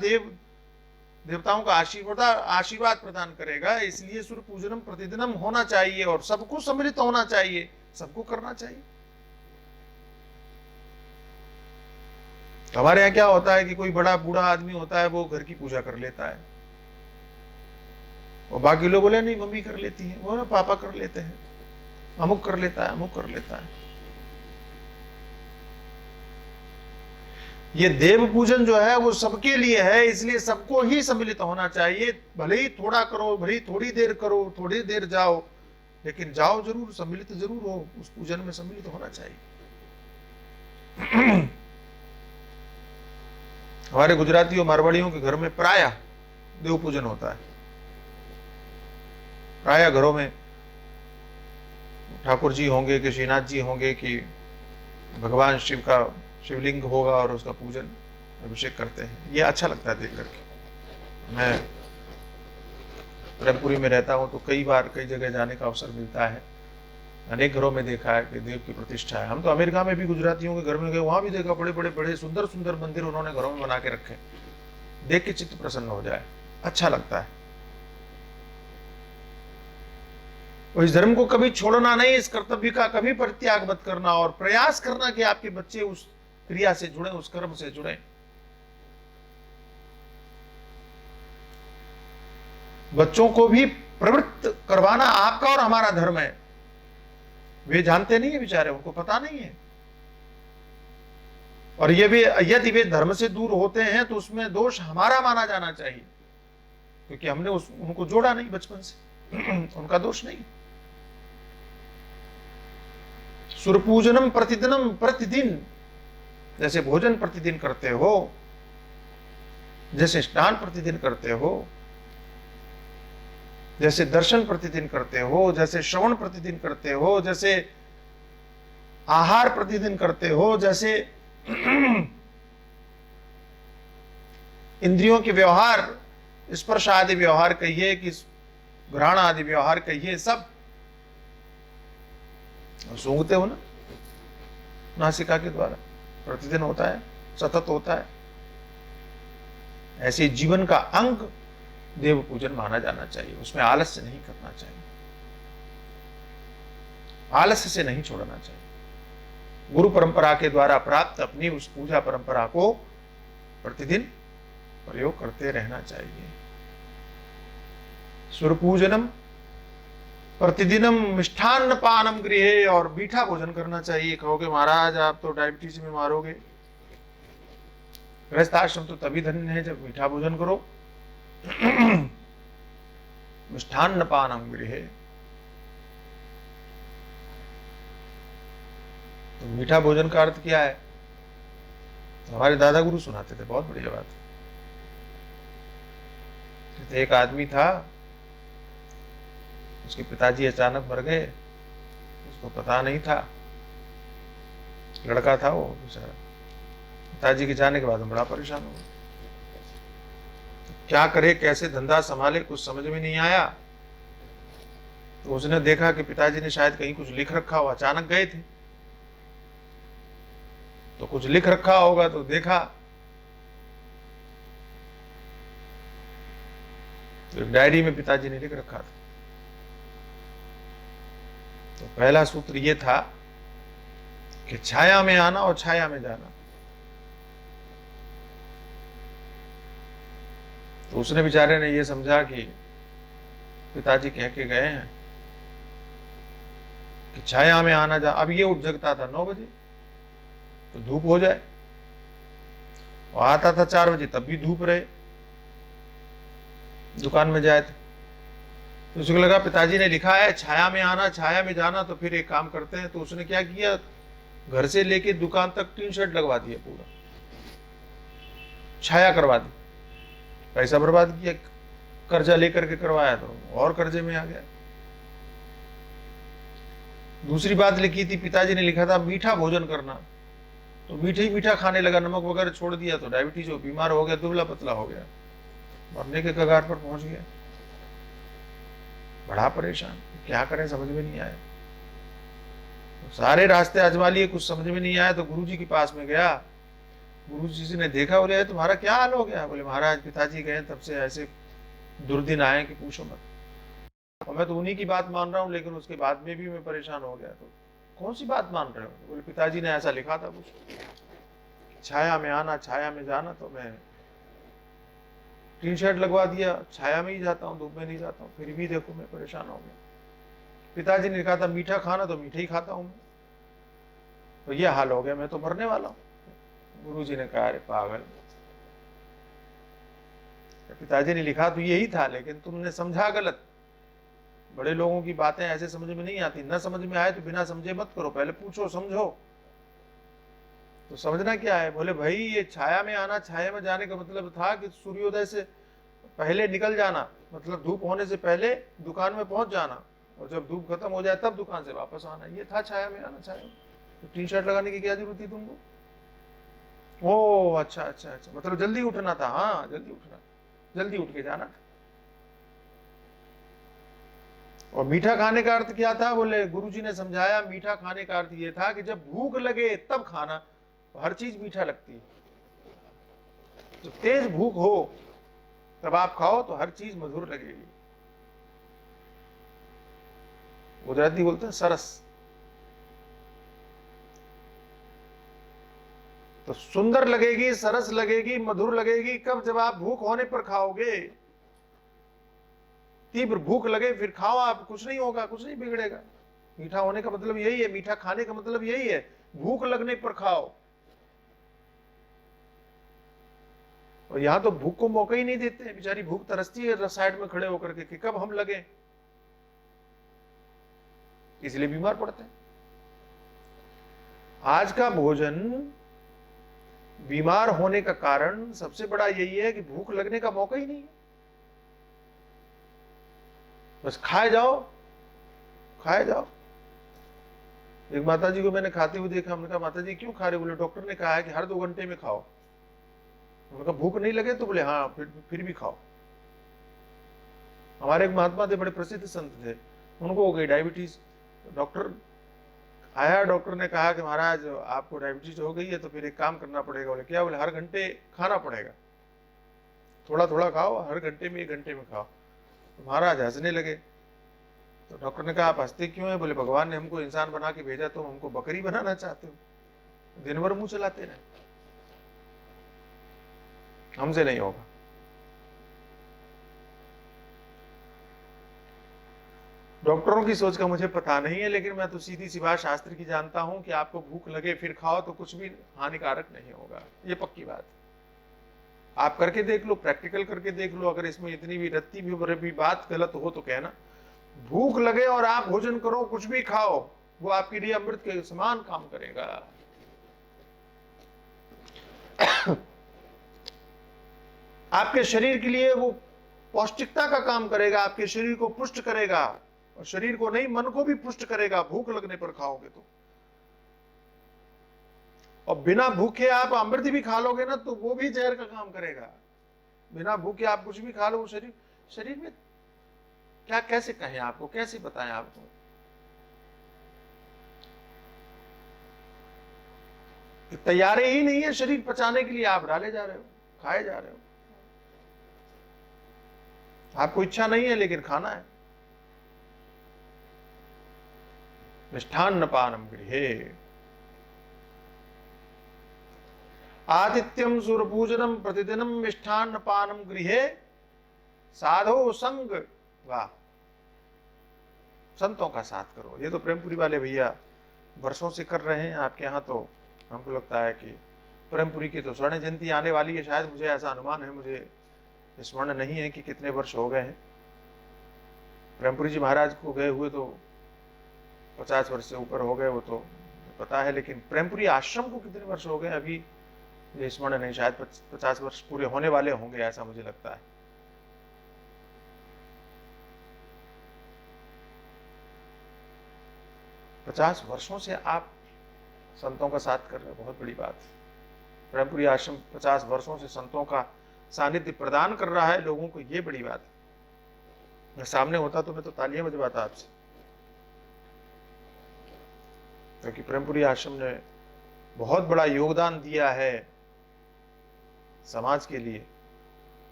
देवताओं का आशीर्वाद प्रदान करेगा। इसलिए सुर पूजनम प्रतिदिनम होना चाहिए, और सबको सम्मिलित होना चाहिए, सबको करना चाहिए। हमारे यहाँ क्या होता है कि कोई बड़ा बूढ़ा आदमी होता है, वो घर की पूजा कर लेता है, और बाकी लोग बोले नहीं मम्मी कर लेती है, वो ना पापा कर लेते हैं, अमुक कर लेता है, अमुक कर लेता है। ये देव पूजन जो है वो सबके लिए है, इसलिए सबको ही सम्मिलित होना चाहिए। भले ही थोड़ा करो, भले ही थोड़ी देर करो, थोड़ी देर जाओ, लेकिन जाओ जरूर, सम्मिलित जरूर हो, उस पूजन में सम्मिलित होना चाहिए। हमारे गुजरातियों मारवाड़ियों के घर में प्रायः देव पूजन होता है। प्रायः घरों में ठाकुर जी होंगे कि श्रीनाथ जी होंगे कि भगवान शिव का शिवलिंग होगा और उसका पूजन अभिषेक करते हैं। ये अच्छा लगता है देख करके। मैं प्रेमपुरी में रहता हूँ तो कई बार कई जगह जाने का अवसर मिलता है। अनेक घरों में देखा है कि देव की प्रतिष्ठा है। हम तो अमेरिका में भी गुजरातियों के घर में गए, वहां भी देखा बड़े बड़े बड़े सुंदर सुंदर मंदिर उन्होंने घरों में बना के रखे। देख के चित्त प्रसन्न हो जाए, अच्छा लगता है। और इस धर्म को कभी छोड़ना नहीं, इस कर्तव्य का कभी परित्याग मत करना और प्रयास करना कि आपके बच्चे उस क्रिया से जुड़े, उस कर्म से जुड़े। बच्चों को भी प्रवृत्त करवाना आपका और हमारा धर्म है। वे जानते नहीं है बेचारे, उनको पता नहीं है। और ये भी यदि वे धर्म से दूर होते हैं तो उसमें दोष हमारा माना जाना चाहिए, क्योंकि हमने उनको जोड़ा नहीं बचपन से। उनका दोष नहीं। सुरपूजनम प्रतिदिनम, प्रतिदिन जैसे भोजन प्रतिदिन करते हो, जैसे स्नान प्रतिदिन करते हो, जैसे दर्शन प्रतिदिन करते हो, जैसे श्रवण प्रतिदिन करते हो, जैसे आहार प्रतिदिन करते हो, जैसे इंद्रियों के व्यवहार, स्पर्श आदि व्यवहार कहिए कि घ्राण आदि व्यवहार कहिए, सब सूंघते हो ना नासिका के द्वारा, प्रतिदिन होता है, सतत होता है। ऐसे जीवन का अंग देव पूजन माना जाना चाहिए। उसमें आलस्य नहीं करना चाहिए, आलस्य से नहीं छोड़ना चाहिए। गुरु परंपरा के द्वारा प्राप्त अपनी उस पूजा परंपरा को प्रतिदिन प्रयोग करते रहना चाहिए। सुरपूजनम प्रतिदिनम मिष्ठान्न पानम गृहे, और मीठा भोजन करना चाहिए। कहोगे महाराज आप तो डायबिटीज में मारोगे। गृहस्थाश्रम तो तभी धन्य है जब मीठा भोजन करो। मिष्ठान्न पानम गृहे, तो मीठा भोजन का अर्थ क्या है? तो हमारे दादा गुरु सुनाते थे, बहुत बढ़िया बात। एक आदमी था, उसके पिताजी अचानक मर गए, उसको पता नहीं था, लड़का था वो बेचारा। पिताजी के जाने के बाद बड़ा परेशान हो गया, तो क्या करे, कैसे धंधा संभाले, कुछ समझ में नहीं आया। तो उसने देखा कि पिताजी ने शायद कहीं कुछ लिख रखा हो, अचानक गए थे तो कुछ लिख रखा होगा, तो देखा तो एक डायरी में पिताजी ने लिख रखा था। तो पहला सूत्र यह था कि छाया में आना और छाया में जाना। तो उसने बेचारे ने यह समझा कि पिताजी कह के गए हैं कि छाया में आना जा। अब ये उठ जगता था 9 बजे तो धूप हो जाए, और आता था 4 बजे तब भी धूप रहे, दुकान में जाए तो उसको लगा पिताजी ने लिखा है छाया में आना छाया में जाना, तो फिर एक काम करते हैं। तो उसने क्या किया, घर से लेके दुकान तक टीन शेड लगवा दिया, पूरा छाया करवा दी, पैसा बर्बाद किया, कर्जा लेकर के करवाया तो और कर्जे में आ गया। दूसरी बात लिखी थी, पिताजी ने लिखा था मीठा भोजन करना, तो मीठा ही मीठा खाने लगा, नमक वगैरह छोड़ दिया तो डायबिटीज हो, बीमार हो गया, दुबला पतला हो गया, मरने के कगार पर पहुंच गया, बड़ा परेशान। क्या करें समझ में नहीं आया। तो सारे रास्ते आजमा लिए, कुछ समझ में नहीं आया तो गुरुजी के पास में गया। गुरुजी ने देखा, बोले तुम्हारा क्या हाल हो गया? बोले महाराज पिताजी गए तब से ऐसे दुर्दिन आए कि पूछो मत। और मैं तो उन्हीं की बात मान रहा हूँ, लेकिन उसके बाद में भी मैं परेशान हो गया। तो कौन सी बात मान रहे हो? बोले पिताजी ने ऐसा लिखा था कुछ, छाया में आना छाया में जाना। तो मैं टीन शेड लगवा दिया, छाया में ही जाता हूँ, धूप में नहीं जाता हूँ, फिर भी देखो मैं परेशान हो गया। पिताजी ने कहा था मीठा खाना, तो मीठा ही खाता हूँ मैं, तो ये हाल हो गया, मैं तो मरने वाला हूँ। गुरुजी ने कहा अरे पागल, पिताजी ने लिखा तो यही था, लेकिन तुमने समझा गलत। बड़े लोगों की बातें ऐसे समझ में नहीं आती, न समझ में आए तो बिना समझे मत करो, पहले पूछो समझो। तो समझना क्या है? बोले भाई ये छाया में आना, छाया में जाने का मतलब था कि सूर्योदय से पहले निकल जाना, मतलब धूप होने से पहले दुकान में पहुंच जाना, और जब धूप खत्म हो जाए तब दुकान से वापस आना, ये था छाया में आना। छाया में तो टी शर्ट लगाने की क्या जरूरत थी तुमको? ओ अच्छा अच्छा अच्छा, मतलब जल्दी उठना था। हाँ जल्दी उठना, जल्दी उठ के जाना था। और मीठा खाने का अर्थ क्या था? बोले गुरुजी ने समझाया, मीठा खाने का अर्थ ये था कि जब भूख लगे तब खाना, तो हर चीज मीठा लगती है। जब तेज भूख हो तब आप खाओ तो हर चीज मधुर लगेगी। गुजराती बोलते हैं सरस। तो सुंदर लगेगी, सरस लगेगी, मधुर लगेगी कब? जब आप भूख होने पर खाओगे। तीव्र भूख लगे फिर खाओ आप, कुछ नहीं होगा, कुछ नहीं बिगड़ेगा। मीठा होने का मतलब यही है, मीठा खाने का मतलब यही है, भूख लगने पर खाओ। और यहां तो भूख को मौका ही नहीं देते, बेचारी भूख तरसती है साइड में खड़े होकर के कि कब हम लगे, इसलिए बीमार पड़ते हैं। आज का भोजन बीमार होने का कारण सबसे बड़ा यही है कि भूख लगने का मौका ही नहीं है, बस खाए जाओ खाए जाओ। एक माता जी को मैंने खाते हुए देखा, हमने कहा माता जी क्यों खा रहे? बोले डॉक्टर ने कहा है कि हर 2 घंटे में खाओ। उन्होंने कहा भूख नहीं लगे? तो बोले हाँ फिर भी खाओ। हमारे एक महात्मा थे, बड़े प्रसिद्ध संत थे, उनको हो गई डायबिटीज। डॉक्टर आया, डॉक्टर ने कहा कि महाराज आपको डायबिटीज हो गई है तो फिर एक काम करना पड़ेगा। बोले क्या? बोले हर घंटे खाना पड़ेगा, थोड़ा थोड़ा खाओ, हर घंटे में 1 घंटे में खाओ। तो महाराज हंसने लगे। तो डॉक्टर ने कहा आप हंसते क्यों हैं? बोले भगवान ने हमको इंसान बना के भेजा, तुम हमको बकरी बनाना चाहते हो, दिन भर मुंह चलाते रहे, हमसे नहीं होगा। डॉक्टरों की सोच का मुझे पता नहीं है, लेकिन मैं तो सीधी सी बात शास्त्र की जानता हूं कि आपको भूख लगे फिर खाओ तो कुछ भी हानिकारक नहीं होगा, ये पक्की बात। आप करके देख लो, प्रैक्टिकल करके देख लो, अगर इसमें इतनी भी रत्ती भी बात गलत हो तो कहना। भूख लगे और आप भोजन करो, कुछ भी खाओ, वो आपके लिए अमृत के समान काम करेगा। आपके शरीर के लिए वो पौष्टिकता का काम करेगा, आपके शरीर को पुष्ट करेगा, और शरीर को नहीं मन को भी पुष्ट करेगा भूख लगने पर खाओगे तो। और बिना भूखे आप अमृत भी खा लोगे ना तो वो भी जहर का काम करेगा। बिना भूखे आप कुछ भी खा लो, शरीर में क्या, कैसे कहें आपको, कैसे बताएं आपको? तैयारी ही नहीं है शरीर पचाने के लिए, आप डाले जा रहे हो, खाए जा रहे हो। आपको इच्छा नहीं है लेकिन खाना है। मिष्ठान्न पानम गृहे आतिथ्यम सुरपूजनम प्रतिदिनम मिष्ठान्न पानम गृहे साधो संग। वाह, संतों का साथ करो। ये तो प्रेमपुरी वाले भैया वर्षों से कर रहे हैं आपके यहाँ, तो हमको लगता है कि प्रेमपुरी की तो स्वर्ण जयंती आने वाली है शायद, मुझे ऐसा अनुमान है, मुझे स्मरण नहीं है कि कितने वर्ष हो गए हैं। प्रेमपुरी जी महाराज को गए हुए तो 50 वर्ष से ऊपर हो गए, वो तो पता है, लेकिन प्रेमपुरी आश्रम को कितने वर्ष हो गए अभी ये स्मरण नहीं, शायद 50 वर्ष पूरे होने वाले होंगे ऐसा मुझे लगता है। पचास वर्षों से आप संतों का साथ कर रहे हो, बहुत बड़ी बात। प्रेमपुरी आश्रम 50 वर्षों से संतों का सानिध्य प्रदान कर रहा है लोगों को, ये बड़ी बात है। मैं सामने होता तो मैं तो तालियां बजवाता आपसे, क्योंकि प्रेमपुरी आश्रम ने बहुत बड़ा योगदान दिया है समाज के लिए।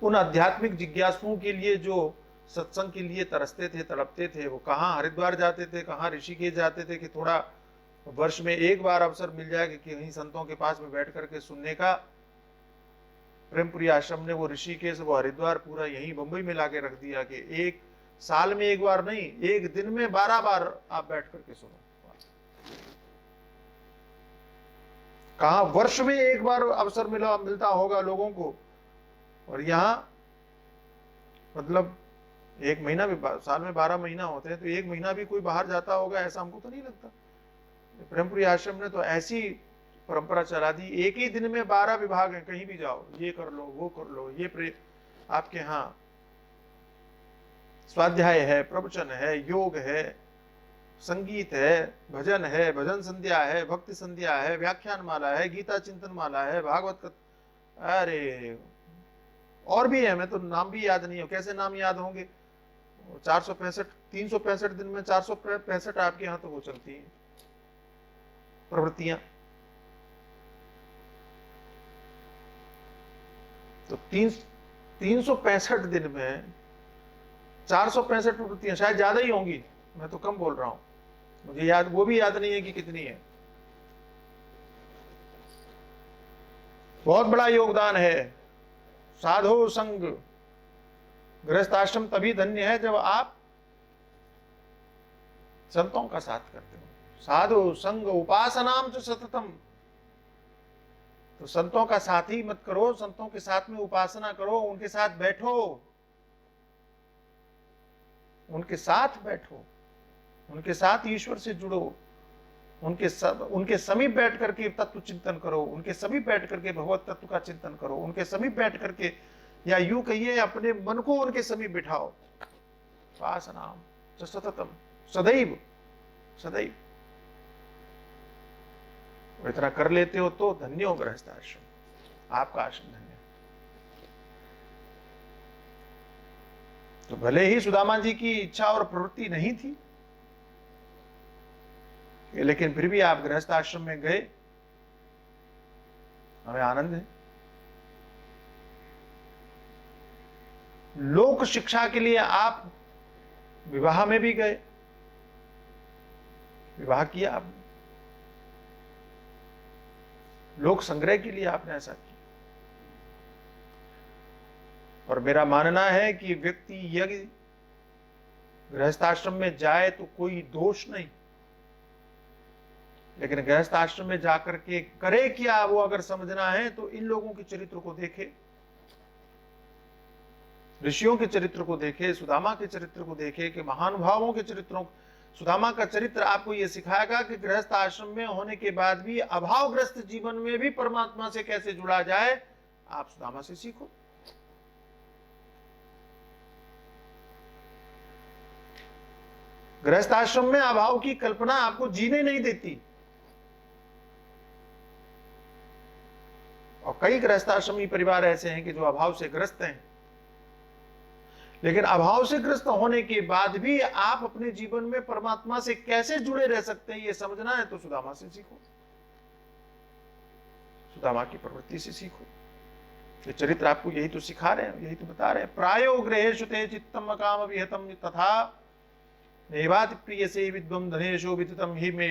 उन आध्यात्मिक जिज्ञासुओं के लिए जो सत्संग के लिए तरसते थे, तड़पते थे, वो कहाँ हरिद्वार जाते थे, कहाँ ऋषिकेश जाते थे कि थोड़ा वर्ष में एक बार अवसर मिल जाए कि कहीं संतों के पास में बैठ करके सुनने का। प्रेमपुरी आश्रम ने वो ऋषिकेश, वो हरिद्वार पूरा यही बंबई में लाके रख दिया कि एक साल में एक बार नहीं, एक दिन में 12 बार आप बैठ करके सुनो। कहा वर्ष में एक बार अवसर मिलता होगा लोगों को, और यहां मतलब एक महीना भी, साल में 12 महीना होते हैं तो एक महीना भी कोई बाहर जाता होगा ऐसा हमको तो नहीं लगता। प्रेमपुरी आश्रम ने तो ऐसी परंपरा चला दी, एक ही दिन में 12 विभाग हैं, कहीं भी जाओ ये कर लो वो कर लो, ये आपके यहाँ स्वाध्याय है, प्रवचन है, योग है, संगीत है, भजन है, भजन संध्या है, भक्ति संध्या है, व्याख्यान माला है, गीता चिंतन माला है, भागवत कथा, अरे और भी है, मैं तो नाम भी याद नहीं हो, कैसे नाम याद होंगे। 465 365 दिन में 465 आपके यहाँ तो वो चलती है प्रवृत्तियां। तो 365 दिन में 465 प्रवृत्तियां, शायद ज्यादा ही होंगी, मैं तो कम बोल रहा हूं, मुझे याद वो भी याद नहीं है कि कितनी है। बहुत बड़ा योगदान है साधु संग। गृहस्थ आश्रम तभी धन्य है जब आप संतों का साथ करते हो। साधु संग उपासनाम च सततम, तो संतों का साथ ही मत करो, संतों के साथ में उपासना करो, उनके साथ बैठो, उनके साथ बैठो, उनके साथ ईश्वर से जुड़ो, उनके समीप बैठ करके तत्व चिंतन करो, उनके समीप बैठ करके भगवत तत्व का चिंतन करो, उनके समीप बैठ करके, या यूं कहिए अपने मन को उनके समीप बिठाओ। उपासनाम च सततम, सदैव सदैव। इतना कर लेते हो तो धन्य हो गृहस्थ आश्रम, आपका आश्रम धन्य। तो भले ही सुदामा जी की इच्छा और प्रवृत्ति नहीं थी, लेकिन फिर भी आप गृहस्थ आश्रम में गए, हमें आनंद है। लोक शिक्षा के लिए आप विवाह में भी गए, विवाह किया आपने, लोक संग्रह के लिए आपने ऐसा किया। और मेरा मानना है कि व्यक्ति यदि गृहस्थ आश्रम में जाए तो कोई दोष नहीं, लेकिन गृहस्थ आश्रम में जाकर के करे क्या वो अगर समझना है तो इन लोगों के चरित्र को देखे, ऋषियों के चरित्र को देखे, सुदामा के चरित्र को देखे, कि महानुभावों के चरित्रों। सुदामा का चरित्र आपको यह सिखाएगा कि गृहस्थ आश्रम में होने के बाद भी अभावग्रस्त जीवन में भी परमात्मा से कैसे जुड़ा जाए। आप सुदामा से सीखो। गृहस्थ आश्रम में अभाव की कल्पना आपको जीने नहीं देती, और कई गृहस्थाश्रमी परिवार ऐसे हैं कि जो अभाव से ग्रस्त हैं, लेकिन अभाव से ग्रस्त होने के बाद भी आप अपने जीवन में परमात्मा से कैसे जुड़े रह सकते हैं, ये समझना है तो सुदामा से सीखो, सुदामा की प्रवृत्ति से सीखो। ये चरित्र आपको यही तो सिखा रहे हैं, यही तो बता रहे हैं। प्रायो गृहेषु ते चित्तम अकाम विहतम तथा नैवाति प्रियसे विद्वम धनेषु विदितम हि मे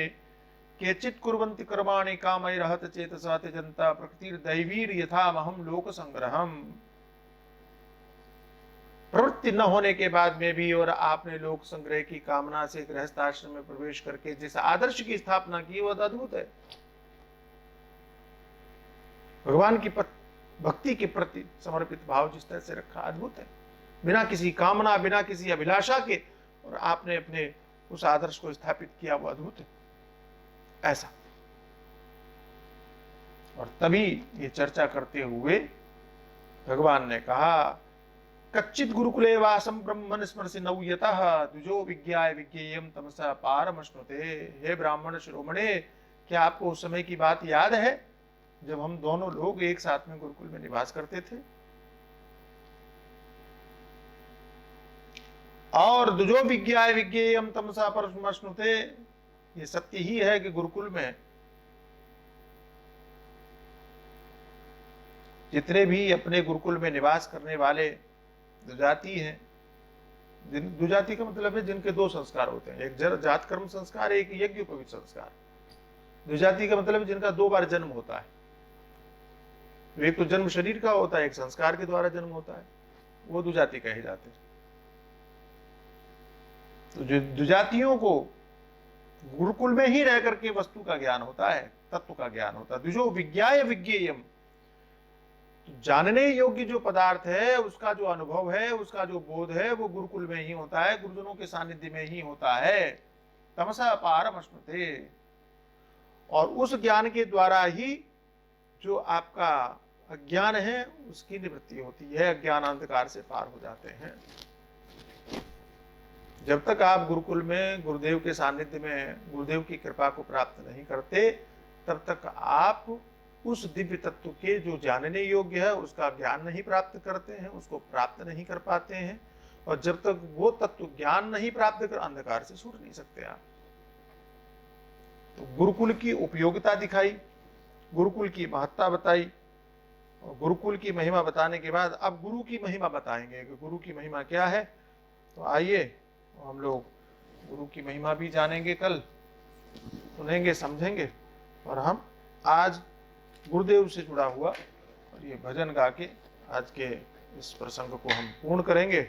केचित् कुर्वन्ति कर्माणि कामैरहत चेतसा त्यजन्ता प्रकृतिर्दैवीर यथामहं लोक संग्रहम। प्रवृत्ति न होने के बाद में भी और आपने लोक संग्रह की कामना से गृहस्थ आश्रम में प्रवेश करके जिस आदर्श की स्थापना की वह अद्भुत है। भगवान की भक्ति के प्रति समर्पित भाव जिस तरह से रखा, अद्भुत है। बिना किसी कामना, बिना किसी अभिलाषा के, और आपने अपने उस आदर्श को स्थापित किया, वो अद्भुत है। ऐसा, और तभी ये चर्चा करते हुए भगवान ने कहा, कच्चित गुरुकुले वासम ब्रह्मन स्मरसि नव्यतः द्विजो विज्ञाय विज्ञेयम तमसा पारमश्नुते। हे ब्राह्मण शिरोमणे, क्या आपको उस समय की बात याद है जब हम दोनों लोग एक साथ में गुरुकुल में निवास करते थे? और द्विजो विज्ञाय विज्ञेयम तमसा पारमश्नुते, ये सत्य ही है कि गुरुकुल में जितने भी अपने गुरुकुल में निवास करने वाले द्विजाति हैं, द्विजाति का मतलब है जिनके दो संस्कार होते हैं, एक जात कर्म संस्कार, एक यज्ञ उपवीत संस्कार। द्विजाति का मतलब है जिनका 2 बार जन्म होता है। एक तो जन्म शरीर का होता है, एक संस्कार के द्वारा जन्म होता है, वो दुजाति कहे जाते हैं। तो जो दुजातियों को गुरुकुल में ही रह करके वस्तु का ज्ञान होता है, तत्व का ज्ञान होता है। द्विजो विज्ञाय विज्ञेयम, जानने योग्य जो पदार्थ है, उसका जो अनुभव है, उसका जो बोध है, वो गुरुकुल में ही होता है, गुरुजनों के सानिध्य में ही होता है। तमसा पारम स्मृते, और उस ज्ञान के द्वारा ही जो आपका अज्ञान है उसकी निवृत्ति होती है, अज्ञान अंधकार से पार हो जाते हैं। जब तक आप गुरुकुल में गुरुदेव के सानिध्य में गुरुदेव की कृपा को प्राप्त नहीं करते, तब तक आप उस दिव्य तत्व के जो जानने योग्य है उसका ज्ञान नहीं प्राप्त करते हैं, उसको प्राप्त नहीं कर पाते हैं। और जब तक वो तत्व ज्ञान नहीं प्राप्त कर, अंधकार से छूट नहीं सकते आप। तो गुरुकुल की उपयोगिता दिखाई, गुरुकुल की महत्ता बताई, और गुरुकुल की महिमा बताने के बाद अब गुरु की महिमा बताएंगे कि गुरु की महिमा क्या है। तो आइए हम लोग गुरु की महिमा भी जानेंगे, कल सुनेंगे, समझेंगे। और हम आज गुरुदेव से जुड़ा हुआ और ये भजन गा के आज के इस प्रसंग को हम पूर्ण करेंगे,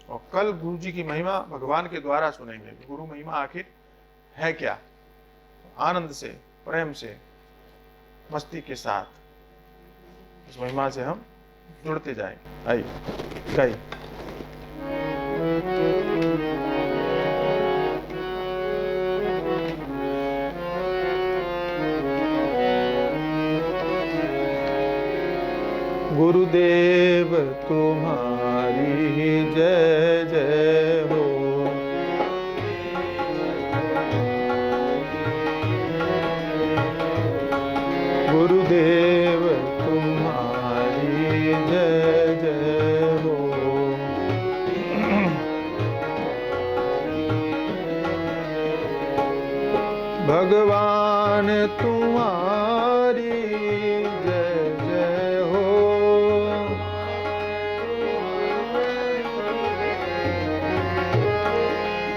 और कल गुरु जी की महिमा भगवान के द्वारा सुनेंगे कि गुरु महिमा आखिर है क्या। आनंद से, प्रेम से, मस्ती के साथ इस महिमा से हम जुड़ते जाएंगे। आइए गाइए। गुरुदेव तुम्हारी जय जय हो, गुरुदेव तुम्हारी जय जय हो। भगवान तुम्हारी जय जय हो,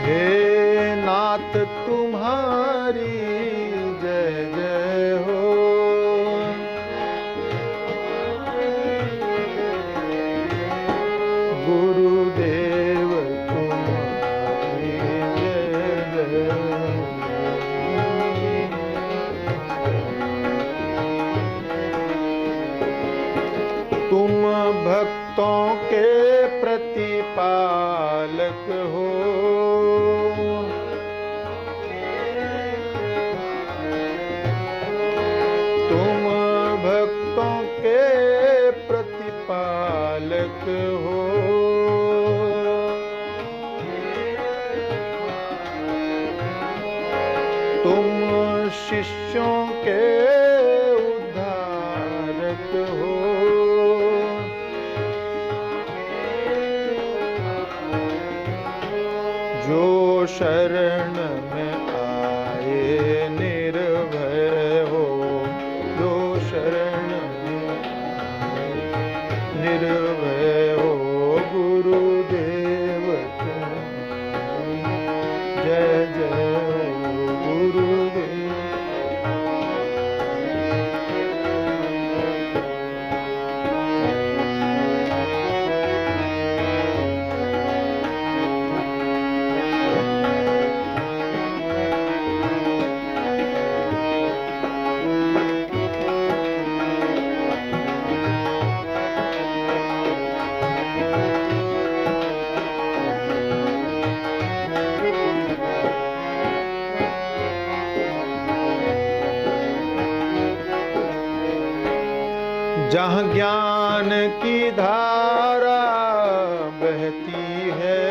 हे नाथ तुम्हारी जय जय हो। गुरुदेव तुम्हारी जय जय हो। तुम भक्तों के प्रतिपालक हो, तुम भक्तों के प्रतिपालक हो। तुम शिष्यों के उद्धारक हो, जो शरण में आए निर्भय हो, जो शरण में आए निर्भय हो। गुरुदेव तुम्हारी जय जय हो, गुरुदेव। जहाँ ज्ञान की धारा बहती है,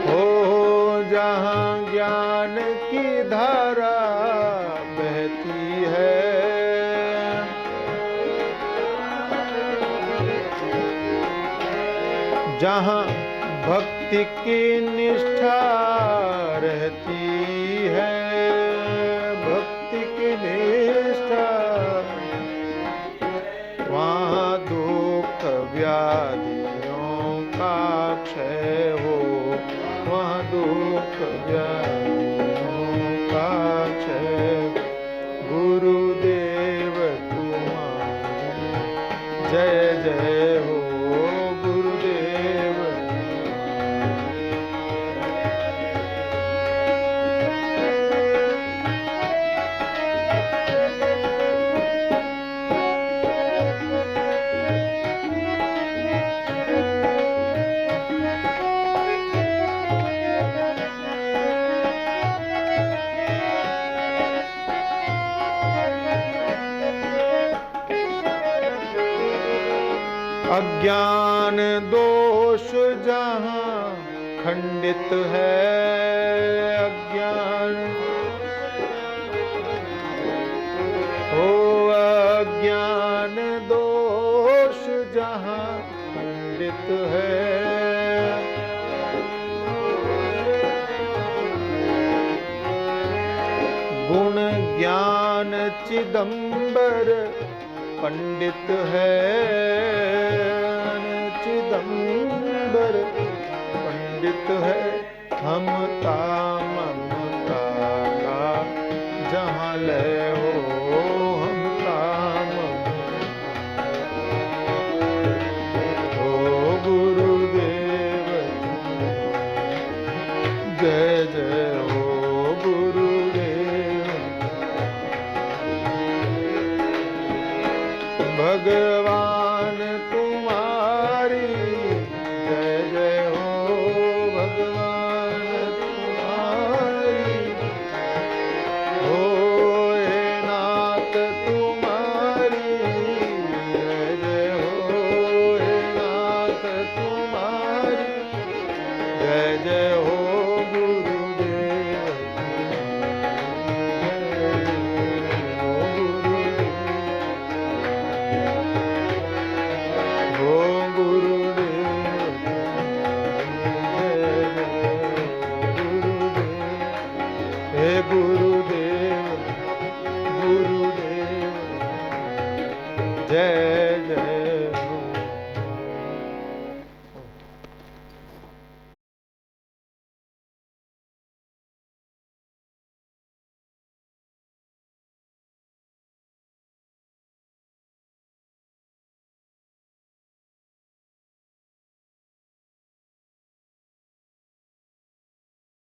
हो जहाँ ज्ञान की धारा बहती है, जहाँ भक्ति की निष्ठा रहती है, भक्ति की निष्ठा, वहाँ दुख व्याधियों का क्षय हो, वहाँ दुख व्याधियों का क्षय अज्ञान दोष जहाँ खंडित है, अज्ञान हो अज्ञान दोष जहाँ खंडित है, गुण ज्ञान चिदंबर पंडित है, चिदंबर पंडित है, हमता ममता का जहाँ लय हो, हमता हो गुरुदेव जय जय हो गुरुदेव, भगवान तुम्हारी जय जय हो, भगवान तुम्हारी हो, हे नाथ तुम्हारी जय जय हो, हे नाथ तुम्हारी जय जय हो गुरुदेव, हो गुरुदेव, हे गुरुदेव, गुरुदेव जय जय